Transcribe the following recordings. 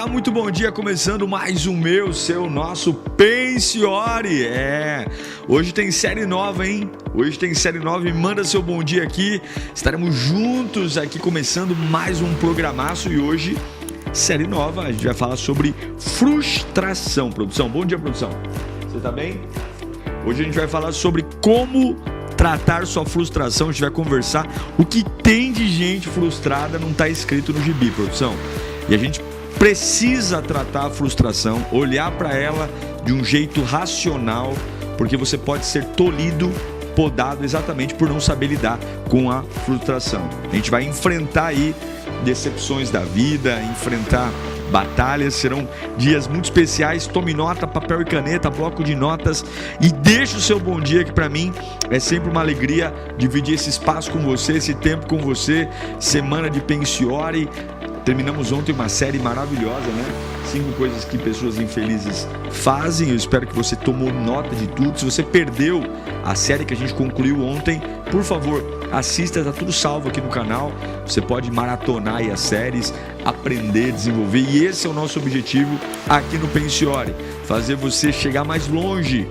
muito bom dia, começando mais um nosso Pensiore. Hoje tem série nova, hein? Hoje tem série nova, me manda seu bom dia aqui. Estaremos juntos aqui começando mais um programaço e hoje, série nova, a gente vai falar sobre frustração. Produção, bom dia, produção. Você tá bem? Hoje a gente vai falar sobre como tratar sua frustração. A gente vai conversar o que tem de gente frustrada, não está escrito no gibi, produção. E a gente precisa tratar a frustração, olhar para ela de um jeito racional, porque você pode ser tolhido, podado exatamente por não saber lidar com a frustração. A gente vai enfrentar aí decepções da vida, enfrentar batalhas, serão dias muito especiais. Tome nota, papel e caneta, bloco de notas e deixe o seu bom dia, que para mim é sempre uma alegria dividir esse espaço com você, esse tempo com você. Semana de Pensiore. Terminamos ontem uma série maravilhosa, né? 5 coisas que pessoas infelizes fazem. Eu espero que você tomou nota de tudo. Se você perdeu a série que a gente concluiu ontem, por favor, assista, tá tudo salvo aqui no canal. Você pode maratonar aí as séries, aprender, desenvolver. E esse é o nosso objetivo aqui no Pensiore: fazer você chegar mais longe,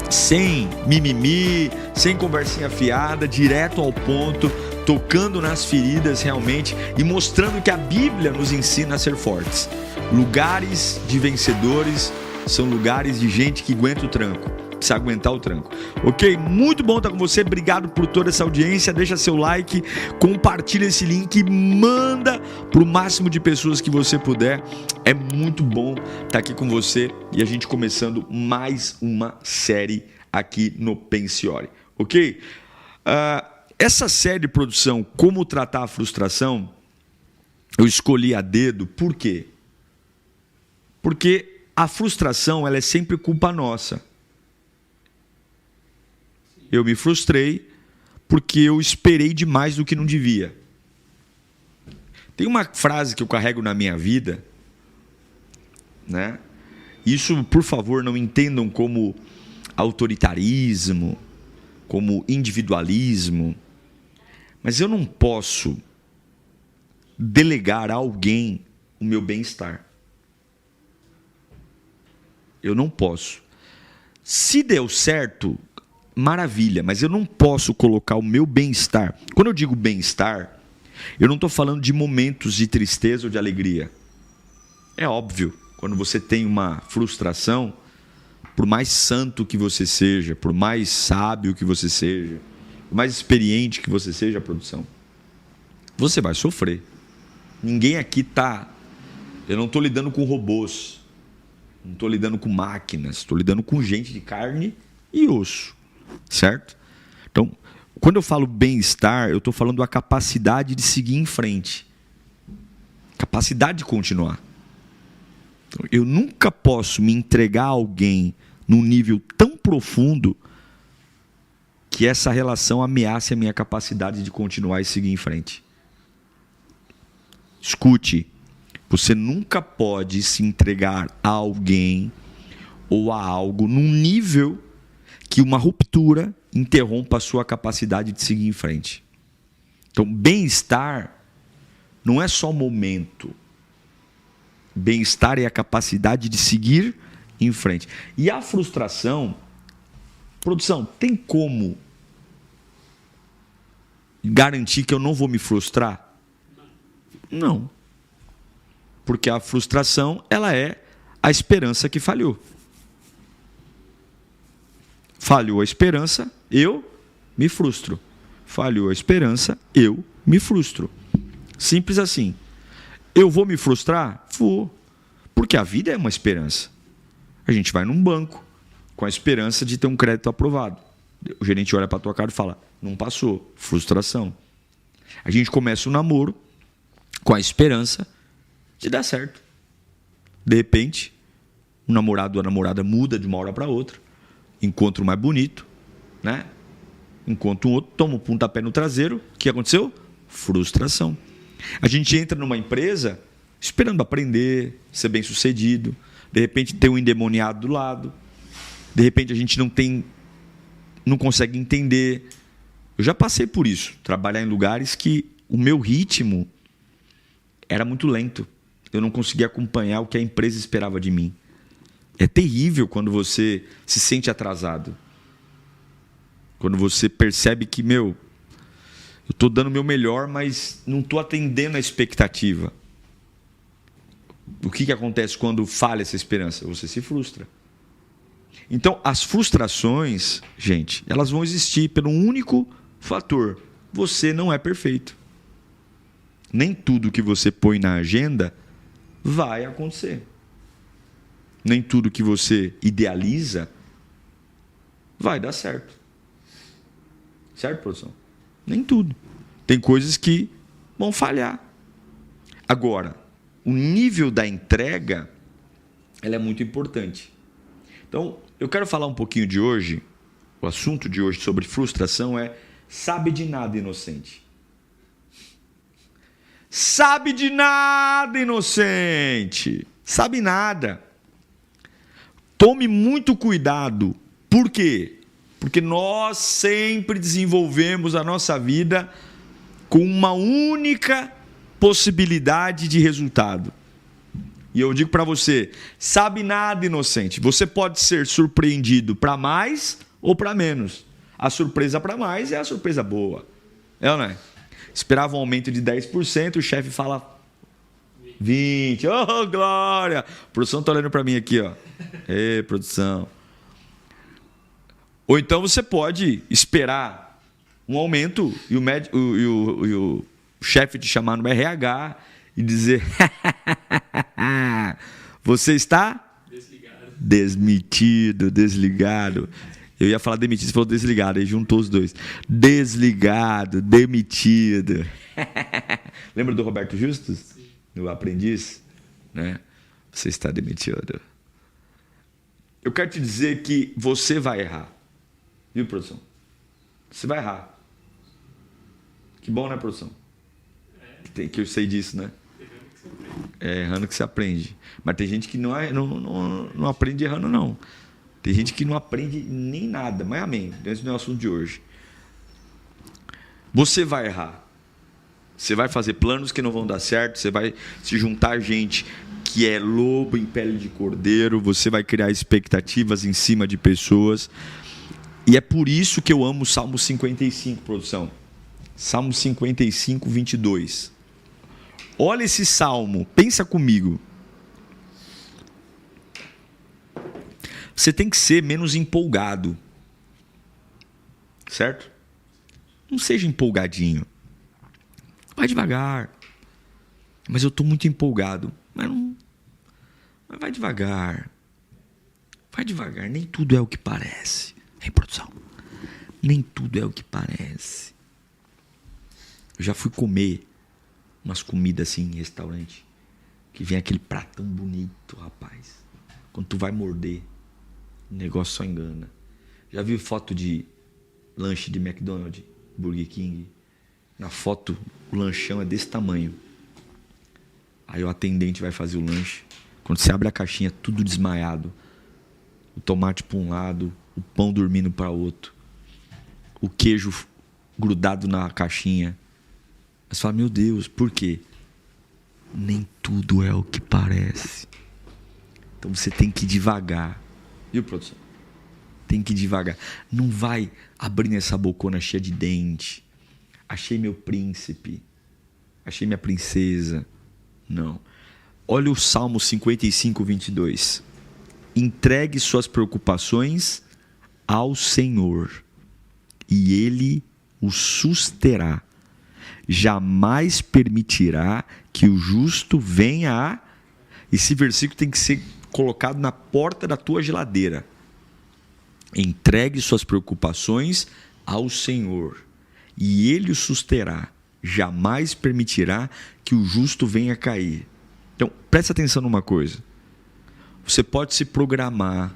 sem mimimi, sem conversinha fiada, direto ao ponto, tocando nas feridas realmente e mostrando que a Bíblia nos ensina a ser fortes. Lugares de vencedores são lugares de gente que aguenta o tranco, precisa aguentar o tranco. Ok? Muito bom estar com você, obrigado por toda essa audiência. Deixa seu like, compartilha esse link, manda para o máximo de pessoas que você puder. É muito bom estar aqui com você e a gente começando mais uma série aqui no Pensiore. Ok? Essa série de produção, como tratar a frustração, eu escolhi a dedo. Por quê? Porque a frustração, ela é sempre culpa nossa. Eu me frustrei porque eu esperei demais do que não devia. Tem uma frase que eu carrego na minha vida, né? Isso, por favor, não entendam como autoritarismo, como individualismo. Mas eu não posso delegar a alguém o meu bem-estar. Eu não posso. Se deu certo, maravilha, mas eu não posso colocar o meu bem-estar. Quando eu digo bem-estar, eu não estou falando de momentos de tristeza ou de alegria. É óbvio, quando você tem uma frustração, por mais santo que você seja, por mais sábio que você seja, por mais experiente que você seja, produção, você vai sofrer. Ninguém aqui está... Eu não estou lidando com robôs, não estou lidando com máquinas, estou lidando com gente de carne e osso, certo? Então, quando eu falo bem-estar, eu estou falando a capacidade de seguir em frente, capacidade de continuar. Então, eu nunca posso me entregar a alguém num nível tão profundo que essa relação ameace a minha capacidade de continuar e seguir em frente. Escute, você nunca pode se entregar a alguém ou a algo num nível que uma ruptura interrompa a sua capacidade de seguir em frente. Então, bem-estar não é só momento. Bem-estar é a capacidade de seguir em frente. E a frustração, produção, tem como garantir que eu não vou me frustrar? Não. Porque a frustração, ela é a esperança que falhou. Falhou a esperança, eu me frustro. Falhou a esperança, eu me frustro. Simples assim. Eu vou me frustrar? Vou. Porque a vida é uma esperança. A gente vai num banco com a esperança de ter um crédito aprovado. O gerente olha para a tua cara e fala: não passou, frustração. A gente começa um namoro com a esperança de dar certo. De repente, o namorado ou a namorada muda de uma hora para outra, encontra o mais bonito, né? Encontra um outro, toma um pontapé no traseiro. O que aconteceu? Frustração. A gente entra numa empresa esperando aprender, ser bem sucedido. De repente tem um endemoniado do lado. De repente a gente não consegue entender. Eu já passei por isso, trabalhar em lugares que o meu ritmo era muito lento. eu não conseguia acompanhar o que a empresa esperava de mim. É terrível quando você se sente atrasado. Quando você percebe que, eu estou dando o meu melhor, mas não estou atendendo a expectativa. O que acontece quando falha essa esperança? Você se frustra. Então, as frustrações, gente, elas vão existir pelo único fator: você não é perfeito. Nem tudo que você põe na agenda vai acontecer. Nem tudo que você idealiza vai dar certo. Certo, produção? Nem tudo. Tem coisas que vão falhar. Agora, o nível da entrega, ela é muito importante. Então, eu quero falar um pouquinho de hoje, o assunto de hoje sobre frustração é: sabe de nada, inocente. Sabe de nada, inocente. Sabe nada. Tome muito cuidado. Por quê? Porque nós sempre desenvolvemos a nossa vida com uma única possibilidade de resultado. E eu digo para você: sabe nada, inocente. Você pode ser surpreendido para mais ou para menos. A surpresa para mais é a surpresa boa. É ou não é? Esperava um aumento de 10%, o chefe fala 20%. Oh, glória! A produção está olhando para mim aqui, ó. Ei, produção. Ou então você pode esperar um aumento e o chefe te chamar no RH e dizer: você está desmitido, desligado. Eu ia falar demitido, você falou desligado, aí juntou os dois. Desligado, demitido. Lembra do Roberto Justus? Sim. Do Aprendiz? Né? Você está demitido. Eu quero te dizer que você vai errar. Viu, produção? Você vai errar. Que bom, né, produção? Que eu sei disso, né? É errando que você aprende. Mas tem gente que não aprende errando, não. Tem gente que não aprende nem nada. Mas amém. Esse não é o assunto de hoje. Você vai errar. Você vai fazer planos que não vão dar certo. Você vai se juntar a gente que é lobo em pele de cordeiro. Você vai criar expectativas em cima de pessoas. E é por isso que eu amo o Salmo 55, produção. Salmo 55, 22. Olha esse salmo. Pensa comigo. Você tem que ser menos empolgado. Certo? Não seja empolgadinho. Vai devagar. Mas eu estou muito empolgado. Mas vai devagar. Vai devagar. Nem tudo é o que parece. Hein, produção? Nem tudo é o que parece. Eu já fui comer umas comidas assim em restaurante. Que vem aquele pratão bonito, rapaz. Quando tu vai morder, o negócio só engana. Já viu foto de lanche de McDonald's, Burger King? Na foto, o lanchão é desse tamanho. Aí o atendente vai fazer o lanche. Quando você abre a caixinha, tudo desmaiado. O tomate para um lado, o pão dormindo para outro. O queijo grudado na caixinha. Você fala: meu Deus, por quê? Nem tudo é o que parece. Então você tem que ir devagar. Viu, produção? Tem que ir devagar. Não vai abrindo essa bocona cheia de dente. Achei meu príncipe. Achei minha princesa. Não. Olha o Salmo 55, 22. Entregue suas preocupações ao Senhor, e Ele o susterá. Jamais permitirá que o justo venha a... Esse versículo tem que ser colocado na porta da tua geladeira. Entregue suas preocupações ao Senhor, e Ele o susterá. Jamais permitirá que o justo venha a cair. Então, presta atenção numa coisa. Você pode se programar,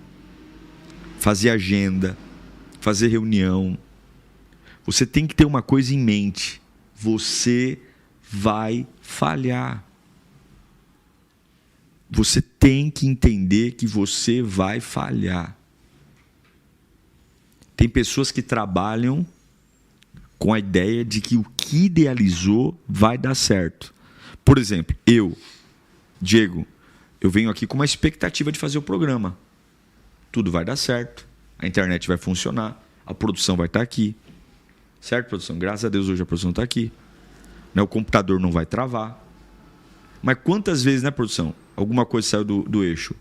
fazer agenda, fazer reunião. Você tem que ter uma coisa em mente. Você vai falhar. Você tem que entender que você vai falhar. Tem pessoas que trabalham com a ideia de que o que idealizou vai dar certo. Por exemplo, eu Diego, eu venho aqui com uma expectativa de fazer o programa. Tudo vai dar certo, a internet vai funcionar, a produção vai estar aqui. Certo, produção? Graças a Deus hoje a produção está aqui. Né? O computador não vai travar. Mas quantas vezes, né, produção? Alguma coisa saiu do eixo.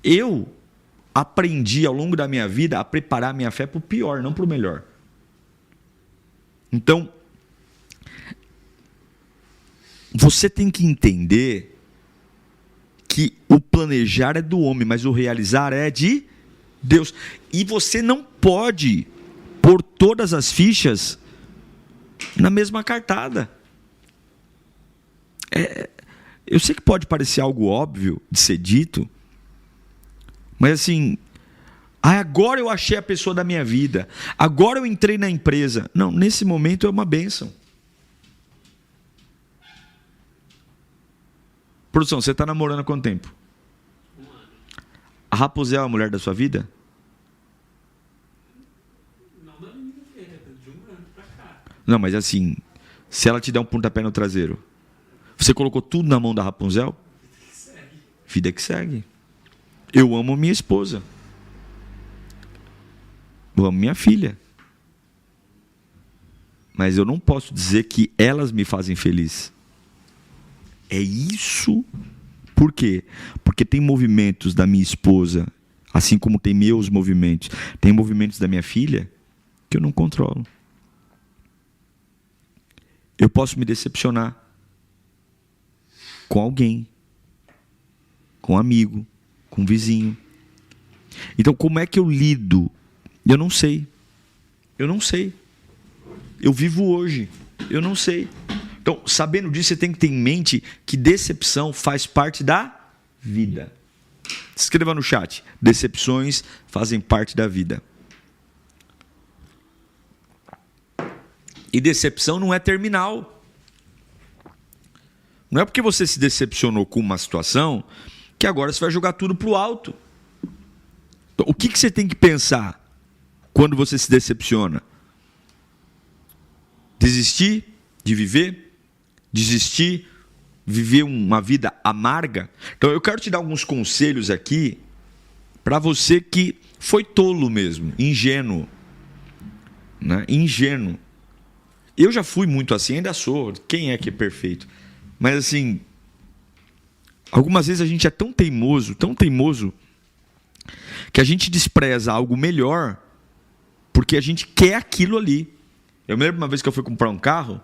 Eu aprendi ao longo da minha vida a preparar a minha fé para o pior, não para o melhor. Então, você tem que entender que o planejar é do homem, mas o realizar é de Deus. E você não pode pôr todas as fichas na mesma cartada. Eu sei que pode parecer algo óbvio de ser dito, mas assim, agora eu achei a pessoa da minha vida, agora eu entrei na empresa. Não, nesse momento é uma bênção. Produção, você está namorando há quanto tempo? 1 ano. A Rapunzel é a mulher da sua vida? Não da minha vida, de 1 ano pra cá. Não, mas assim, se ela te der um pontapé no traseiro, você colocou tudo na mão da Rapunzel? Segue. Vida que segue. Eu amo minha esposa. Eu amo minha filha. Mas eu não posso dizer que elas me fazem feliz. É isso. Por quê? Porque tem movimentos da minha esposa, assim como tem meus movimentos, tem movimentos da minha filha que eu não controlo. Eu posso me decepcionar com alguém, com um amigo, com um vizinho. Então, como é que eu lido? Eu não sei. Eu não sei. Eu vivo hoje. Eu não sei. Então, sabendo disso, você tem que ter em mente que decepção faz parte da vida. Escreva no chat. Decepções fazem parte da vida. E decepção não é terminal. Não é porque você se decepcionou com uma situação que agora você vai jogar tudo para o alto. Então, o que você tem que pensar quando você se decepciona? Desistir de viver? Desistir, viver uma vida amarga? Então eu quero te dar alguns conselhos aqui para você que foi tolo mesmo, ingênuo. Né? Ingênuo. Eu já fui muito assim, ainda sou. Quem é que é perfeito? Mas assim, algumas vezes a gente é tão teimoso, que a gente despreza algo melhor porque a gente quer aquilo ali. Eu me lembro uma vez que eu fui comprar um carro,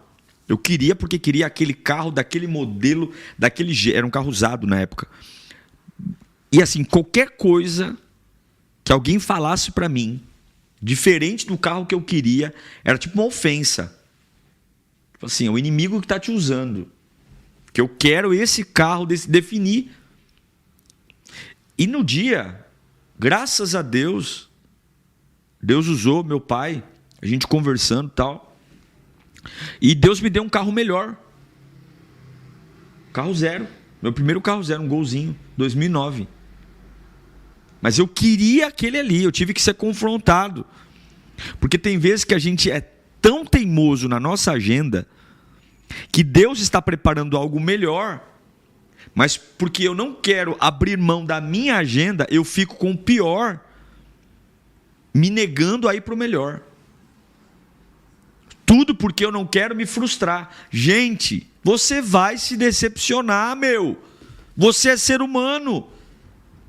eu queria porque queria aquele carro, daquele modelo, daquele jeito. Era um carro usado na época. E assim, qualquer coisa que alguém falasse para mim, diferente do carro que eu queria, era tipo uma ofensa. Assim, é o inimigo que está te usando. Que eu quero esse carro definir. E no dia, graças a Deus, Deus usou meu pai, a gente conversando e tal. E Deus me deu um carro melhor. Carro zero. Meu primeiro carro zero, um Golzinho, 2009. Mas eu queria aquele ali, eu tive que ser confrontado. Porque tem vezes que a gente é tão teimoso na nossa agenda que Deus está preparando algo melhor, mas porque eu não quero abrir mão da minha agenda, eu fico com o pior, me negando a ir para o melhor. Tudo porque eu não quero me frustrar. Gente, você vai se decepcionar, meu. Você é ser humano.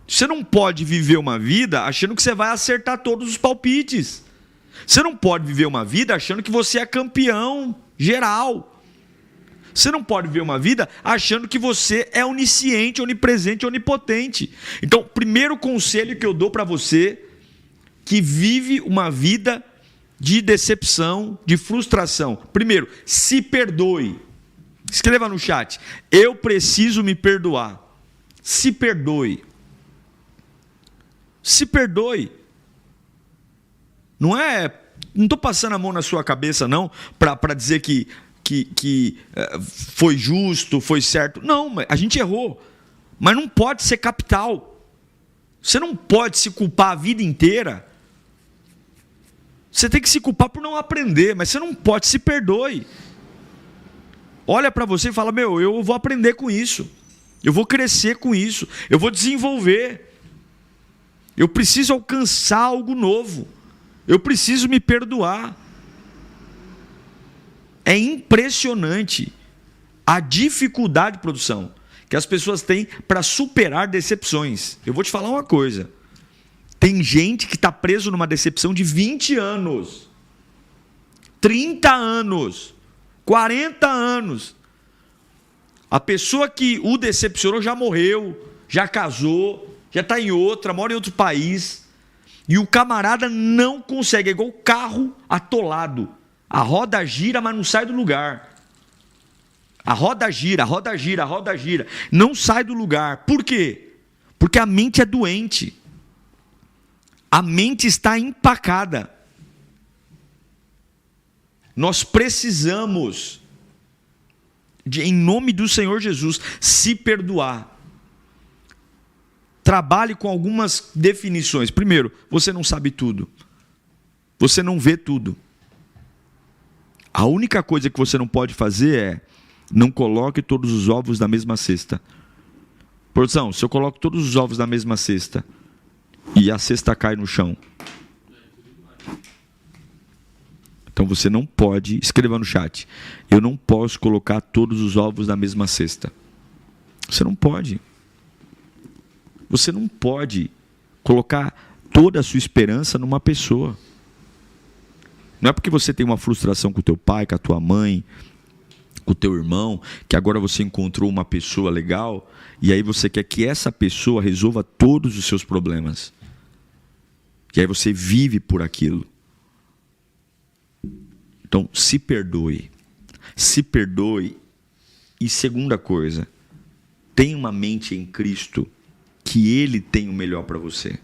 Você não pode viver uma vida achando que você vai acertar todos os palpites. Você não pode viver uma vida achando que você é campeão geral. Você não pode viver uma vida achando que você é onisciente, onipresente, onipotente. Então, o primeiro conselho que eu dou para você que vive uma vida de decepção, de frustração. Primeiro, se perdoe. Escreva no chat. Eu preciso me perdoar. Se perdoe. Se perdoe. Não estou passando a mão na sua cabeça, não, para dizer que foi justo, foi certo. Não, a gente errou. Mas não pode ser capital. Você não pode se culpar a vida inteira. Você tem que se culpar por não aprender, mas você não pode, se perdoe. Olha para você e fala, eu vou aprender com isso. Eu vou crescer com isso. Eu vou desenvolver. Eu preciso alcançar algo novo. Eu preciso me perdoar. É impressionante a dificuldade de produção que as pessoas têm para superar decepções. Eu vou te falar uma coisa. Tem gente que está preso numa decepção de 20 anos, 30 anos, 40 anos. A pessoa que o decepcionou já morreu, já casou, já está em outra, mora em outro país. E o camarada não consegue, é igual o carro atolado. A roda gira, mas não sai do lugar. A roda gira, a roda gira, a roda gira. Não sai do lugar. Por quê? Porque a mente é doente. A mente está empacada. Nós precisamos, em nome do Senhor Jesus, se perdoar. Trabalhe com algumas definições. Primeiro, você não sabe tudo. Você não vê tudo. A única coisa que você não pode fazer é: não coloque todos os ovos na mesma cesta. Produção, se eu coloco todos os ovos na mesma cesta e a cesta cai no chão, então você não pode, escreva no chat, eu não posso colocar todos os ovos na mesma cesta. Você não pode. Você não pode colocar toda a sua esperança numa pessoa. Não é porque você tem uma frustração com o teu pai, com a tua mãe, com o teu irmão, que agora você encontrou uma pessoa legal, e aí você quer que essa pessoa resolva todos os seus problemas. E aí você vive por aquilo. Então, se perdoe. Se perdoe. E segunda coisa, tenha uma mente em Cristo, que Ele tem o melhor para você.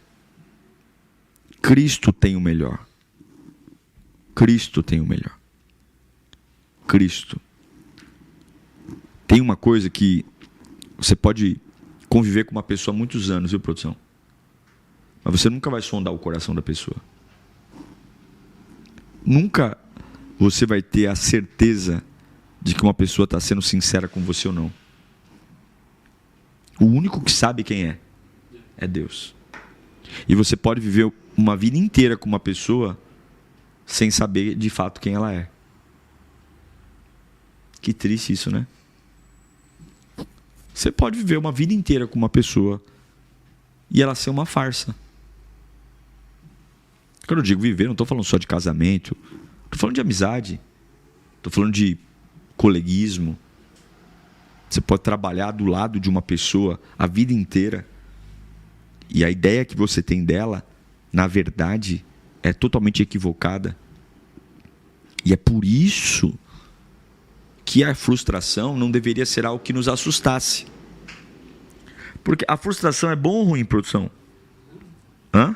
Cristo tem o melhor. Cristo tem o melhor. Cristo. Tem uma coisa que você pode conviver com uma pessoa há muitos anos, viu, produção? Mas você nunca vai sondar o coração da pessoa. Nunca você vai ter a certeza de que uma pessoa está sendo sincera com você ou não. O único que sabe quem é Deus. E você pode viver uma vida inteira com uma pessoa sem saber de fato quem ela é. Que triste isso, né? Você pode viver uma vida inteira com uma pessoa e ela ser uma farsa. Quando eu digo viver, não estou falando só de casamento, estou falando de amizade, estou falando de coleguismo. Você pode trabalhar do lado de uma pessoa a vida inteira e a ideia que você tem dela, na verdade, é totalmente equivocada. E é por isso que a frustração não deveria ser algo que nos assustasse. Porque a frustração é bom ou ruim, produção? Hã?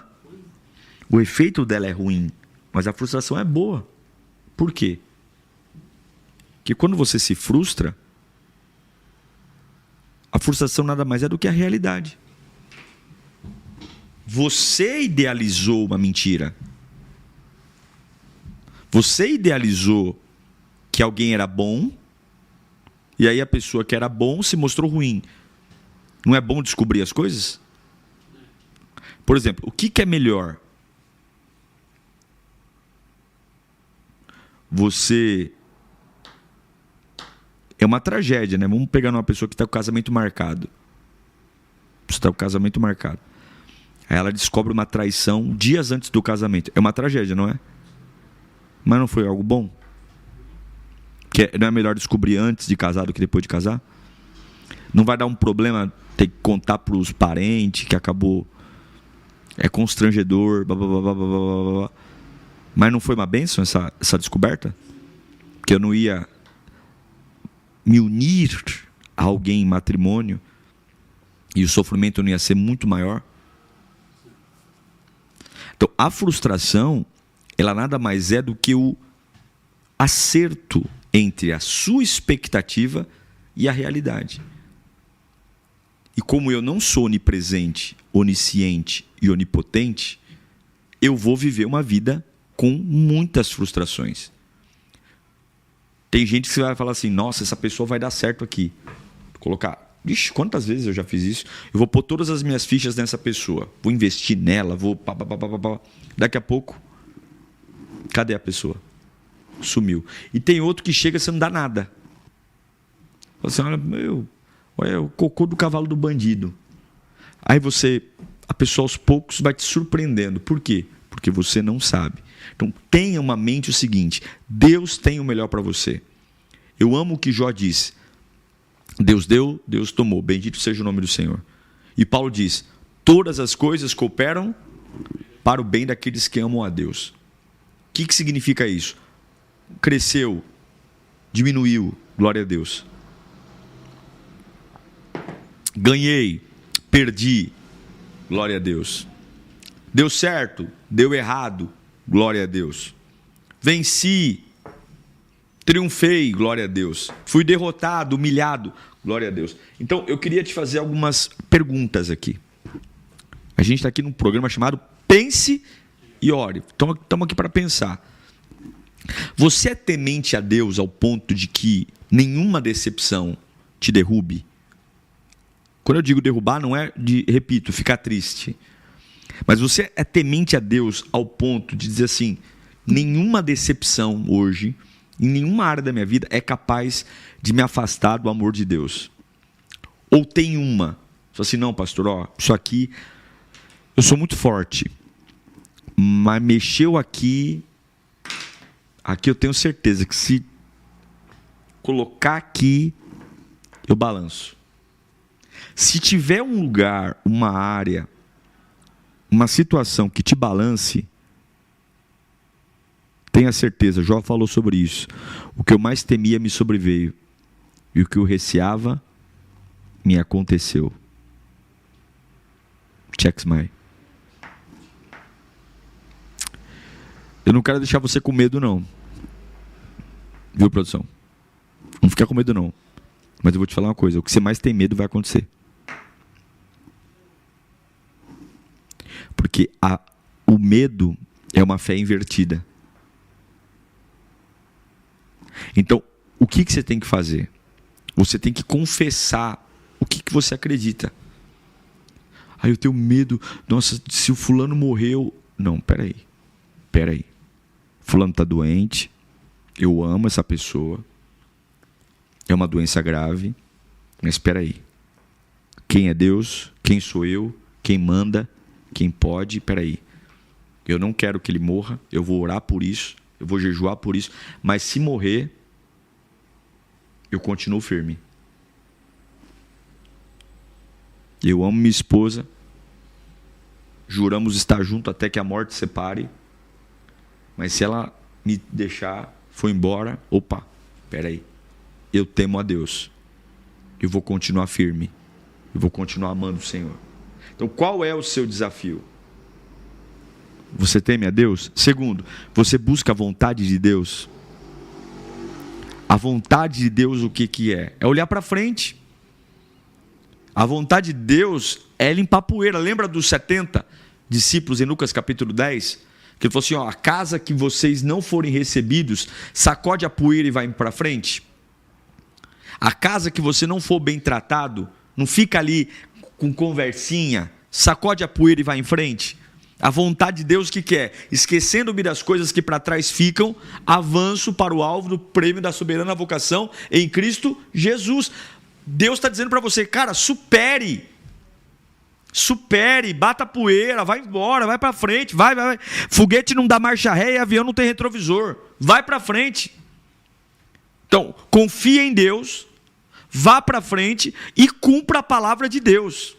O efeito dela é ruim, mas a frustração é boa. Por quê? Porque quando você se frustra, a frustração nada mais é do que a realidade. Você idealizou uma mentira. Você idealizou que alguém era bom, e aí a pessoa que era bom se mostrou ruim. Não é bom descobrir as coisas? Por exemplo, o que é melhor? Você... É uma tragédia, né? Vamos pegar uma pessoa que está com o casamento marcado. Você está com o casamento marcado. Aí ela descobre uma traição dias antes do casamento. É uma tragédia, não é? Mas não foi algo bom? Que não é melhor descobrir antes de casar do que depois de casar? Não vai dar um problema ter que contar para os parentes que acabou... É constrangedor, blá, blá, blá, blá, blá, blá, blá. Mas não foi uma bênção essa descoberta? Que eu não ia me unir a alguém em matrimônio e o sofrimento não ia ser muito maior? Então, a frustração, ela nada mais é do que o acerto entre a sua expectativa e a realidade. E como eu não sou onipresente, onisciente e onipotente, eu vou viver uma vida com muitas frustrações. Tem gente que vai falar assim, nossa, essa pessoa vai dar certo aqui. Vou colocar Ixi, quantas vezes eu já fiz isso? Eu vou pôr todas as minhas fichas nessa pessoa. Vou investir nela, vou... Pá, pá, pá, pá, pá. Daqui a pouco, cadê a pessoa? Sumiu. E tem outro que chega e você não dá nada. Fala assim, olha o cocô do cavalo do bandido. Aí a pessoa aos poucos vai te surpreendendo. Por quê? Porque você não sabe. Então tenha uma mente o seguinte, Deus tem o melhor para você. Eu amo o que Jó disse. Deus deu, Deus tomou. Bendito seja o nome do Senhor. E Paulo diz, todas as coisas cooperam para o bem daqueles que amam a Deus. O que significa isso? Cresceu, diminuiu, glória a Deus. Ganhei, perdi, glória a Deus. Deu certo, deu errado, glória a Deus. Venci, triunfei, glória a Deus. Fui derrotado, humilhado, glória a Deus. Então, eu queria te fazer algumas perguntas aqui. A gente está aqui num programa chamado Pense e Ore. Estamos aqui para pensar. Você é temente a Deus ao ponto de que nenhuma decepção te derrube? Quando eu digo derrubar, não é repito, ficar triste. Mas você é temente a Deus ao ponto de dizer assim, nenhuma decepção hoje, em nenhuma área da minha vida, é capaz de me afastar do amor de Deus. Ou tem uma, só assim, não pastor, isso aqui, eu sou muito forte, mas mexeu aqui eu tenho certeza que se colocar aqui, eu balanço. Se tiver um lugar, uma área, uma situação que te balance, tenha certeza, Jó falou sobre isso. O que eu mais temia me sobreveio, e o que eu receava me aconteceu. Check my. Eu não quero deixar você com medo, não. Viu, produção? Não fica com medo, não. Mas eu vou te falar uma coisa. O que você mais tem medo vai acontecer. Porque o medo é uma fé invertida. Então, o que você tem que fazer? Você tem que confessar o que você acredita. Eu tenho medo. Nossa, se o fulano morreu... Não, peraí. Fulano está doente. Eu amo essa pessoa. É uma doença grave. Mas espera aí. Quem é Deus? Quem sou eu? Quem manda? Quem pode? Espera aí. Eu não quero que ele morra. Eu vou orar por isso. Eu vou jejuar por isso. Mas se morrer, eu continuo firme. Eu amo minha esposa. Juramos estar junto até que a morte separe. Mas se ela me deixar, for embora, opa, peraí. Eu temo a Deus. Eu vou continuar firme. Eu vou continuar amando o Senhor. Então, qual é o seu desafio? Você teme a Deus? Segundo, você busca a vontade de Deus? A vontade de Deus, o que é? É olhar para frente. A vontade de Deus é limpar poeira. Lembra dos 70 discípulos em Lucas capítulo 10? Que ele falou assim, a casa que vocês não forem recebidos, sacode a poeira e vai para frente. A casa que você não for bem tratado, não fica ali com conversinha, sacode a poeira e vai em frente. A vontade de Deus, o que é? Esquecendo-me das coisas que para trás ficam, avanço para o alvo do prêmio da soberana vocação em Cristo Jesus. Deus está dizendo para você, cara, supere, bata a poeira, vai embora, vai para frente, vai. Foguete não dá marcha ré e avião não tem retrovisor, vai para frente. Então, confia em Deus, vá para frente e cumpra a palavra de Deus.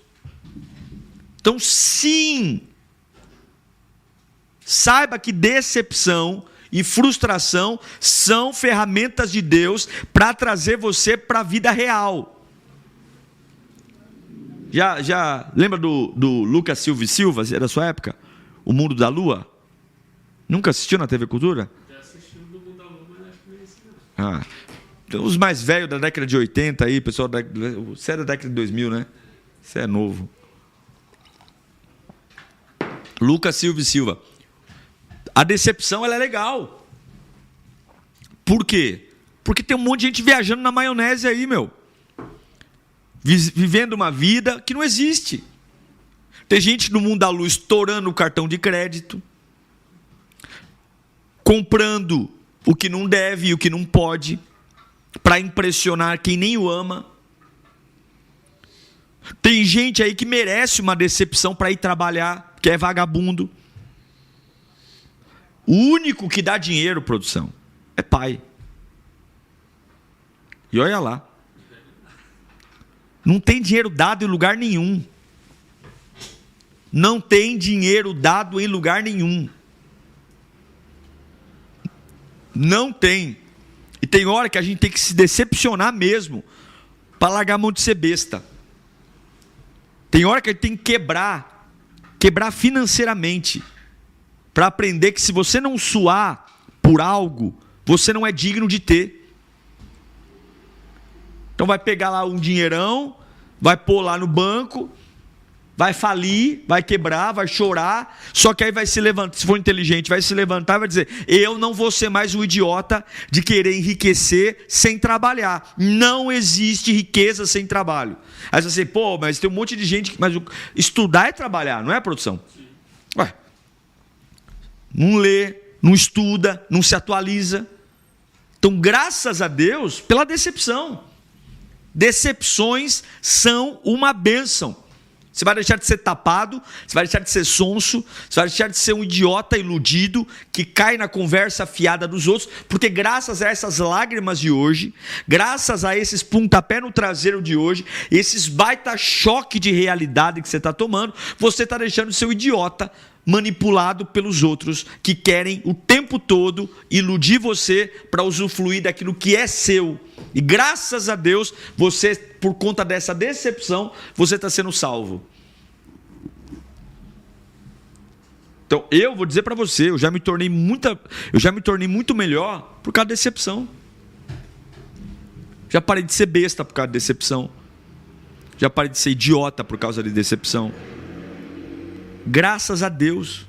Então, sim, saiba que decepção e frustração são ferramentas de Deus para trazer você para a vida real. Já lembra do Lucas Silva e Silva, da sua época? O Mundo da Lua? Nunca assistiu na TV Cultura? Já assisti o Mundo da Lua, mas acho que não é esse não. Então, os mais velhos da década de 80 aí, pessoal, você é da década de 2000, né? Você é novo. Lucas Silva e Silva. A decepção, ela é legal. Por quê? Porque tem um monte de gente viajando na maionese aí, meu. vivendo uma vida que não existe. Tem gente no mundo da luz estourando o cartão de crédito, comprando o que não deve e o que não pode, para impressionar quem nem o ama. Tem gente aí que merece uma decepção para ir trabalhar, que é vagabundo. O único que dá dinheiro, produção, é pai. E olha lá. Não tem dinheiro dado em lugar nenhum. Não tem dinheiro dado em lugar nenhum. Não tem. E tem hora que a gente tem que se decepcionar mesmo, para largar a mão de ser besta. Tem hora que a gente tem que quebrar financeiramente, para aprender que se você não suar por algo, você não é digno de ter. Então vai pegar lá um dinheirão, vai pôr lá no banco, vai falir, vai quebrar, vai chorar, só que aí vai se levantar, se for inteligente, vai se levantar e vai dizer: eu não vou ser mais um idiota de querer enriquecer sem trabalhar. Não existe riqueza sem trabalho. Aí você vai dizer: mas tem um monte de gente, mas estudar é trabalhar, não é, produção? Sim. Ué, não lê, não estuda, não se atualiza. Então, graças a Deus pela decepção. Decepções são uma bênção. Você vai deixar de ser tapado, você vai deixar de ser sonso, você vai deixar de ser um idiota iludido que cai na conversa fiada dos outros, porque graças a essas lágrimas de hoje, graças a esses pontapé no traseiro de hoje, esses baita choque de realidade que você está tomando, você está deixando de ser um idiota manipulado pelos outros que querem o tempo todo iludir você para usufruir daquilo que é seu. E graças a Deus, você, por conta dessa decepção, você está sendo salvo. Então, eu vou dizer para você, eu já me tornei muito melhor por causa da decepção. Já parei de ser besta por causa da decepção. Já parei de ser idiota por causa de decepção. Graças a Deus.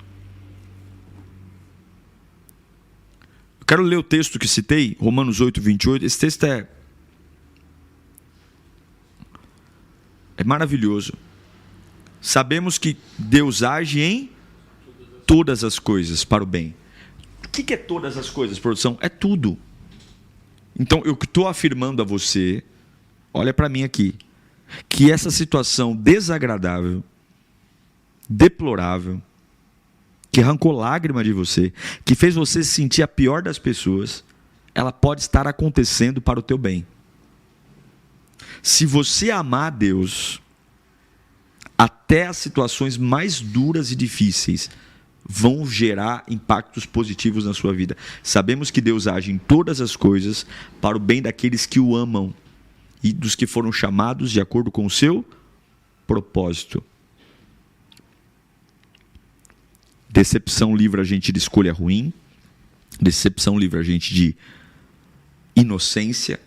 Eu quero ler o texto que citei, Romanos 8, 28. Esse texto é maravilhoso. Sabemos que Deus age em todas as coisas para o bem. O que é todas as coisas, produção? É tudo. Então, eu estou afirmando a você, olha para mim aqui, que essa situação desagradável, deplorável, que arrancou lágrima de você, que fez você se sentir a pior das pessoas, ela pode estar acontecendo para o teu bem. Se você amar a Deus, até as situações mais duras e difíceis vão gerar impactos positivos na sua vida. Sabemos que Deus age em todas as coisas para o bem daqueles que o amam e dos que foram chamados de acordo com o seu propósito. Decepção livra a gente de escolha ruim. Decepção livra a gente de inocência.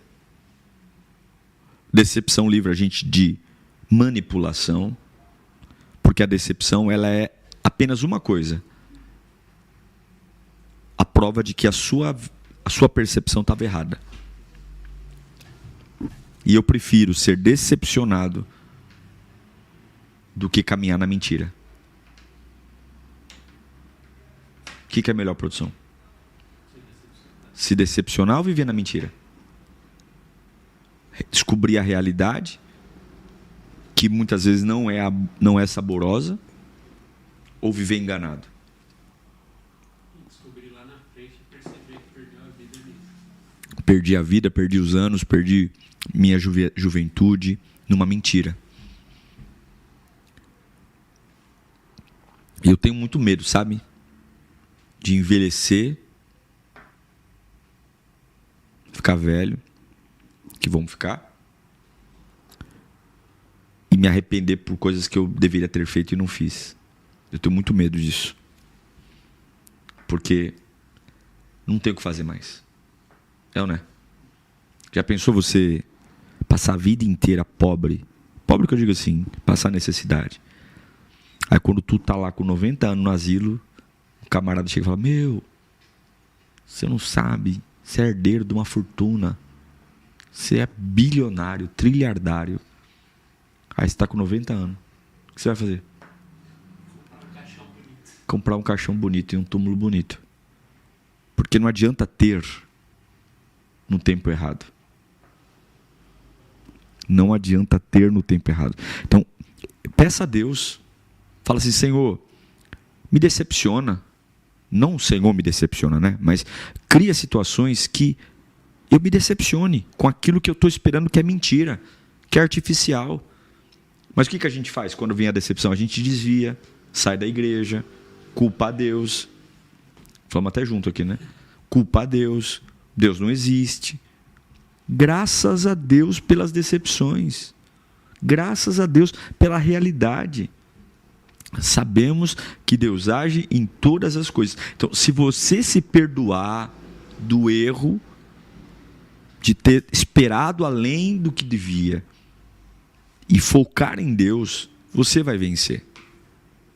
Decepção livra a gente de manipulação. Porque a decepção, ela é apenas uma coisa: a prova de que a sua percepção estava errada. E eu prefiro ser decepcionado do que caminhar na mentira. O que é melhor, produção? Se decepcionar ou viver na mentira? Descobrir a realidade, que muitas vezes não é saborosa, ou viver enganado? Descobrir lá na frente e perceber que perdeu a vida nisso. Perdi a vida, perdi os anos, perdi minha juventude numa mentira. E eu tenho muito medo, sabe? De envelhecer, ficar velho, que vamos ficar, e me arrepender por coisas que eu deveria ter feito e não fiz. Eu tenho muito medo disso, porque não tenho o que fazer mais. É ou não é? Já pensou você passar a vida inteira pobre? Pobre que eu digo assim, passar necessidade. Aí quando tu tá lá com 90 anos no asilo, o camarada chega e fala: meu, você não sabe, você é herdeiro de uma fortuna, você é bilionário, trilhardário, Aí você está com 90 anos. O que você vai fazer? Comprar um caixão bonito e um túmulo bonito. Porque não adianta ter no tempo errado. Não adianta ter no tempo errado. Então, peça a Deus. Fala assim, Senhor, me decepciona. Não o Senhor me decepciona, né? Mas cria situações que eu me decepcione com aquilo que eu estou esperando que é mentira, que é artificial. Mas o que a gente faz quando vem a decepção? A gente desvia, sai da igreja, culpa a Deus. Falamos até junto aqui, né? Culpa a Deus. Deus não existe. Graças a Deus pelas decepções. Graças a Deus pela realidade. Sabemos que Deus age em todas as coisas. Então, se você se perdoar do erro de ter esperado além do que devia e focar em Deus, você vai vencer.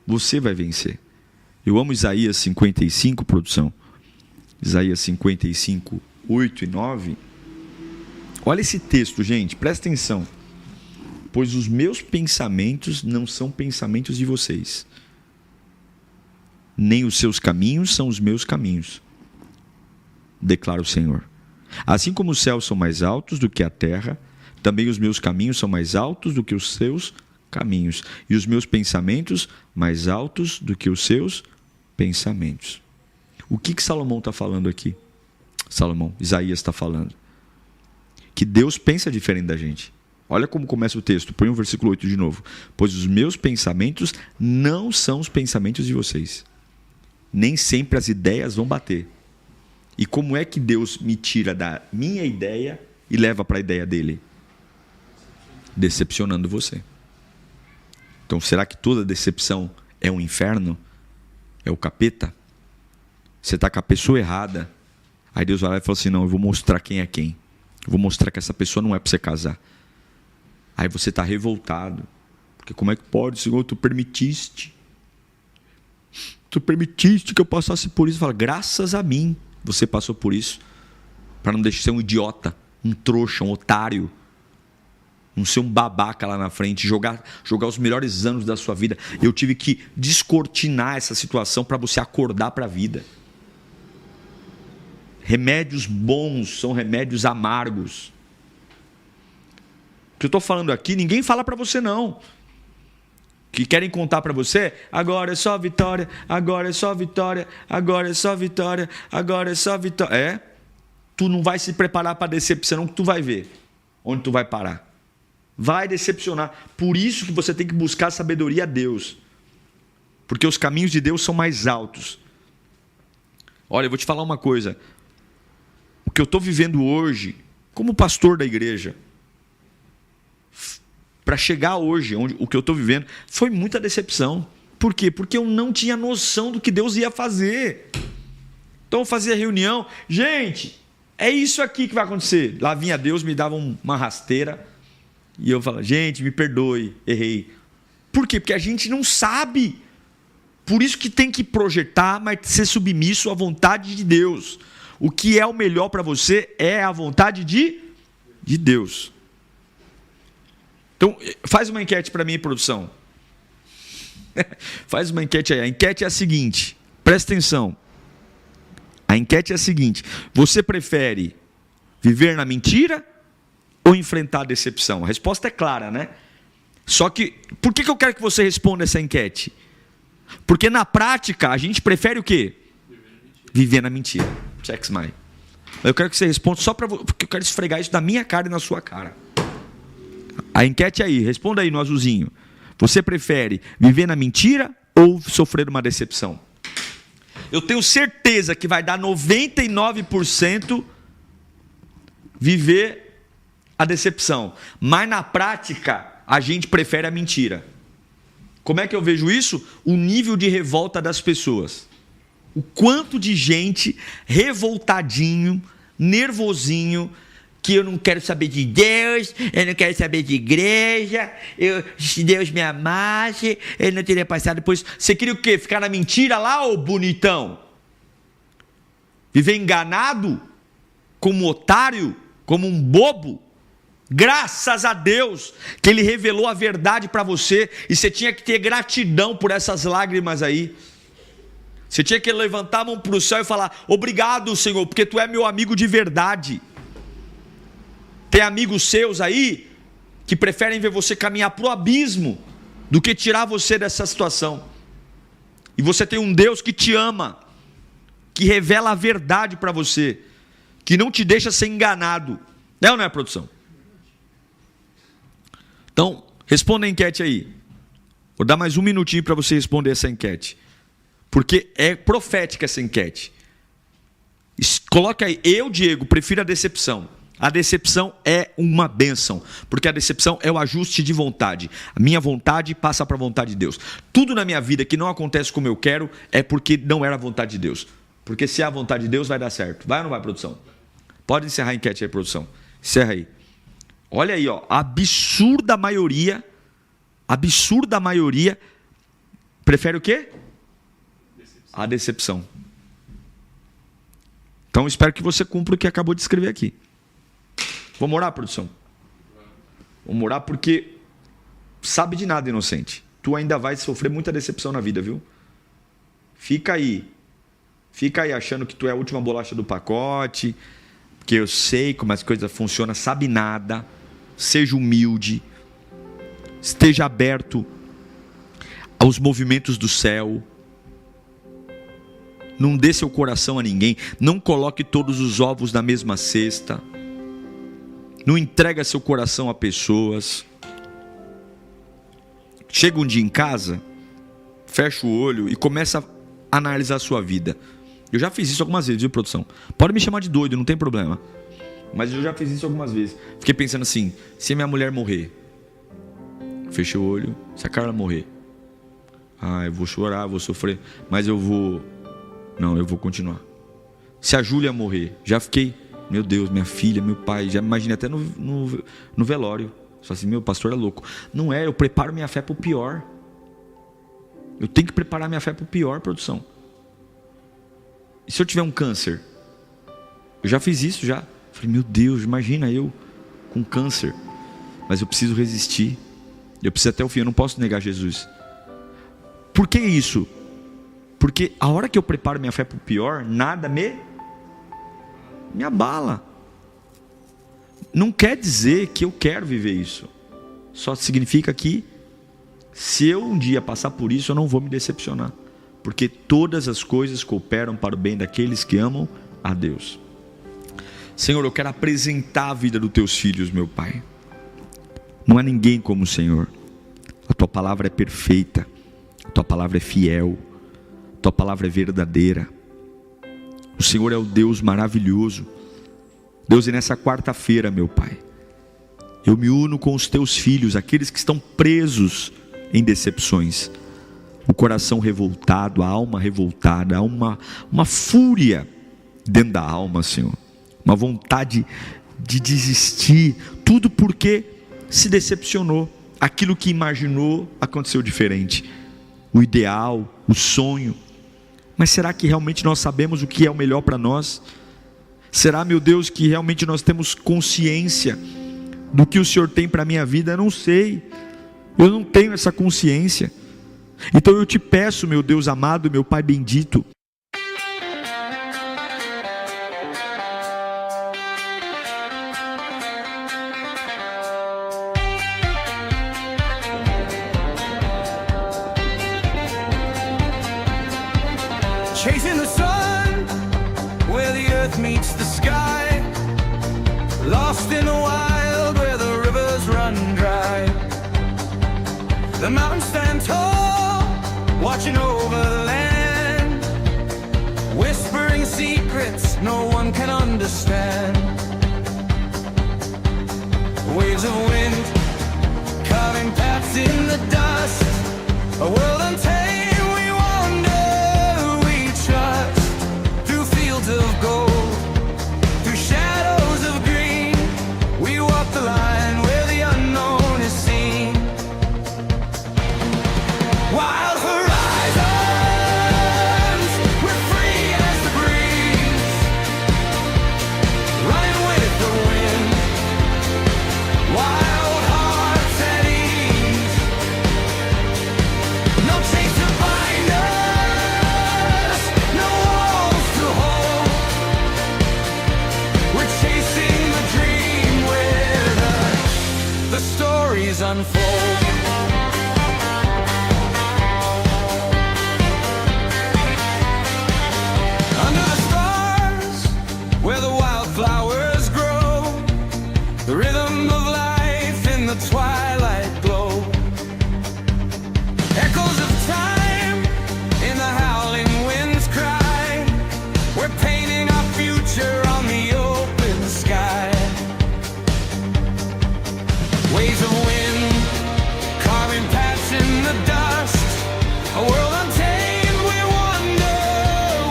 Você vai vencer. Eu amo Isaías 55, produção. Isaías 55, 8 e 9. Olha esse texto, gente, presta atenção. Pois os meus pensamentos não são pensamentos de vocês, nem os seus caminhos são os meus caminhos, declara o Senhor. Assim como os céus são mais altos do que a terra, também os meus caminhos são mais altos do que os seus caminhos, e os meus pensamentos mais altos do que os seus pensamentos. O que Salomão está falando aqui? Isaías está falando que Deus pensa diferente da gente. Olha como começa o texto, põe o versículo 8 de novo. Pois os meus pensamentos não são os pensamentos de vocês. Nem sempre as ideias vão bater. E como é que Deus me tira da minha ideia e leva para a ideia dele? Decepcionando você. Então, será que toda decepção é um inferno? É o capeta? Você está com a pessoa errada. Aí Deus vai lá e fala assim, não, eu vou mostrar quem é quem. Eu vou mostrar que essa pessoa não é para você casar. Aí você está revoltado. Porque como é que pode, Senhor, tu permitiste que eu passasse por isso. Fala, graças a mim você passou por isso. Para não deixar de ser um idiota, um trouxa, um otário. Não ser um babaca lá na frente. Jogar os melhores anos da sua vida. Eu tive que descortinar essa situação para você acordar para a vida. Remédios bons são remédios amargos. O que eu estou falando aqui, ninguém fala para você não. Que querem contar para você, agora é só vitória, agora é só vitória, agora é só vitória, agora é só vitória. É, tu não vai se preparar para a decepção que tu vai ver onde tu vai parar. Vai decepcionar. Por isso que você tem que buscar sabedoria a Deus. Porque os caminhos de Deus são mais altos. Olha, eu vou te falar uma coisa. O que eu estou vivendo hoje, como pastor da igreja, para chegar hoje, onde o que eu estou vivendo, foi muita decepção. Por quê? Porque eu não tinha noção do que Deus ia fazer. Então eu fazia reunião, gente, é isso aqui que vai acontecer. Lá vinha Deus, me dava uma rasteira, e eu falava, gente, me perdoe, errei. Por quê? Porque a gente não sabe. Por isso que tem que projetar, mas ser submisso à vontade de Deus. O que é o melhor para você é a vontade de Deus. Então, faz uma enquete para mim, produção. Faz uma enquete aí. A enquete é a seguinte, presta atenção. A enquete é a seguinte, você prefere viver na mentira ou enfrentar a decepção? A resposta é clara, né? Só que, por que eu quero que você responda essa enquete? Porque na prática, a gente prefere o quê? Viver na mentira. Check smile. Eu quero que você responda só porque eu quero esfregar isso na minha cara e na sua cara. A enquete aí, responda aí no azulzinho. Você prefere viver na mentira ou sofrer uma decepção? Eu tenho certeza que vai dar 99% viver a decepção. Mas na prática, a gente prefere a mentira. Como é que eu vejo isso? O nível de revolta das pessoas. O quanto de gente revoltadinho, nervosinho, que eu não quero saber de Deus, eu não quero saber de igreja, se Deus me amasse, eu não teria passado por isso. Você queria o quê? Ficar na mentira lá, ô bonitão? Viver enganado? Como um otário? Como um bobo? Graças a Deus que Ele revelou a verdade para você. E você tinha que ter gratidão por essas lágrimas aí. Você tinha que levantar a mão para o céu e falar: obrigado, Senhor, porque Tu é meu amigo de verdade. Tem amigos seus aí que preferem ver você caminhar para o abismo do que tirar você dessa situação. E você tem um Deus que te ama, que revela a verdade para você, que não te deixa ser enganado. É ou não é, produção? Então, responda a enquete aí. Vou dar mais um minutinho para você responder essa enquete, porque é profética essa enquete. Coloca aí: eu, Diego, prefiro a decepção. A decepção é uma bênção, porque a decepção é o ajuste de vontade. A minha vontade passa para a vontade de Deus. Tudo na minha vida que não acontece como eu quero é porque não era a vontade de Deus. Porque se é a vontade de Deus, vai dar certo. Vai ou não vai, produção? Pode encerrar a enquete aí, produção. Encerra aí. Olha aí, ó, a absurda maioria prefere o quê? A decepção. Então espero que você cumpra o que acabou de escrever aqui. Vamos orar, produção? Vamos orar, porque sabe de nada, inocente. Tu ainda vai sofrer muita decepção na vida, viu? Fica aí achando que tu é a última bolacha do pacote, que eu sei como as coisas funcionam, sabe nada. Seja humilde, esteja aberto aos movimentos do céu. Não dê seu coração a ninguém, não coloque todos os ovos na mesma cesta. Não entrega seu coração a pessoas. Chega um dia em casa, fecha o olho e começa a analisar a sua vida. Eu já fiz isso algumas vezes, viu, produção? Pode me chamar de doido, não tem problema. Mas eu já fiz isso algumas vezes. Fiquei pensando assim: se a minha mulher morrer, fechei o olho, se a Carla morrer, eu vou chorar, vou sofrer, mas eu vou continuar. Se a Júlia morrer, já fiquei: meu Deus, minha filha, meu pai, já me imaginei até no velório. Só assim: meu pastor é louco. Não é, eu preparo minha fé para o pior. Eu tenho que preparar minha fé para o pior, produção. E se eu tiver um câncer? Eu já fiz isso já. Falei: meu Deus, imagina eu com câncer. Mas eu preciso resistir. Eu preciso até o fim, eu não posso negar Jesus. Por que isso? Porque a hora que eu preparo minha fé para o pior, nada me abala. Não quer dizer que eu quero viver isso. Só significa que se eu um dia passar por isso, eu não vou me decepcionar. Porque todas as coisas cooperam para o bem daqueles que amam a Deus. Senhor, eu quero apresentar a vida dos teus filhos, meu Pai. Não há ninguém como o Senhor. A tua palavra é perfeita. A tua palavra é fiel. A tua palavra é verdadeira. O Senhor é o Deus maravilhoso. Deus, e nessa quarta-feira, meu Pai, eu me uno com os teus filhos, aqueles que estão presos em decepções. O coração revoltado, a alma revoltada, há uma fúria dentro da alma, Senhor. Uma vontade de desistir, tudo porque se decepcionou. Aquilo que imaginou aconteceu diferente. O ideal, o sonho. Mas será que realmente nós sabemos o que é o melhor para nós? Será, meu Deus, que realmente nós temos consciência do que o Senhor tem para a minha vida? Eu não sei. Eu não tenho essa consciência. Então eu te peço, meu Deus amado, meu Pai bendito, chasing the sun, where the earth meets the sky, lost in the wild, where the rivers run dry. The mountains stand tall, watching over the land, whispering secrets no one can understand. Waves of wind, carving paths in the dust, a world untamed. Of gold, through shadows of green, we walk the line where the unknown is seen. Wild horizons, we're free as the breeze, running with the wind. unfold. Under the stars, where the wildflowers grow, the rhythm of life in the twilight glow, echoes of time in the howling winds cry. We're painting our future on the open sky. Waves of wind carving paths in the dust, a world untamed we wander,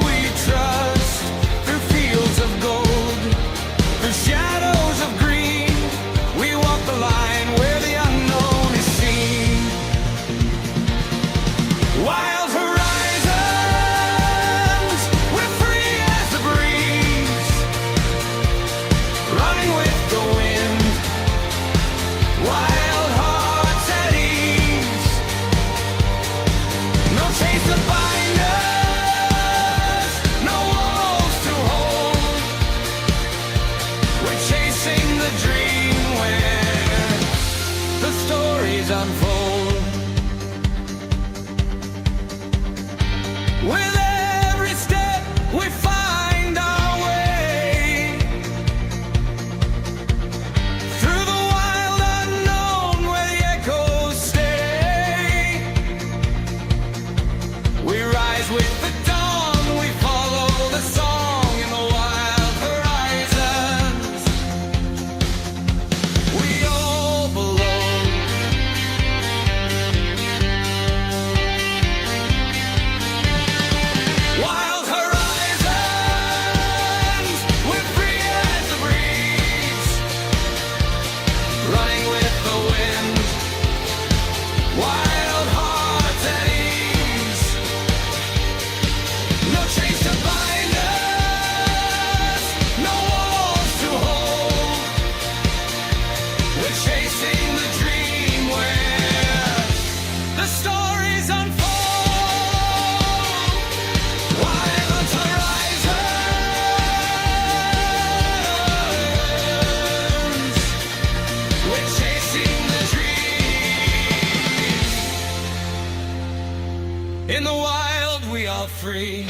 we trust. Through fields of gold, through shadows of green, we walk the line where the unknown is seen. Wild horizons, we're free as the breeze, running with the wind. Wild hearts at ease, no chains to bind us, no walls to hold. We're chasing the dream where the stories unfold. With every step we find our way through the wild unknown where the echoes stay. We rise with the dawn, we follow the song in the wild horizons. We all belong. Wild horizons, we're free as the breeze, running with the wind. Wild hearts at ease, no chains to bind us, no walls to hold. We're chasing the dream where the stories unfold. Wild horizons, we're chasing the dream. In the wild we are free.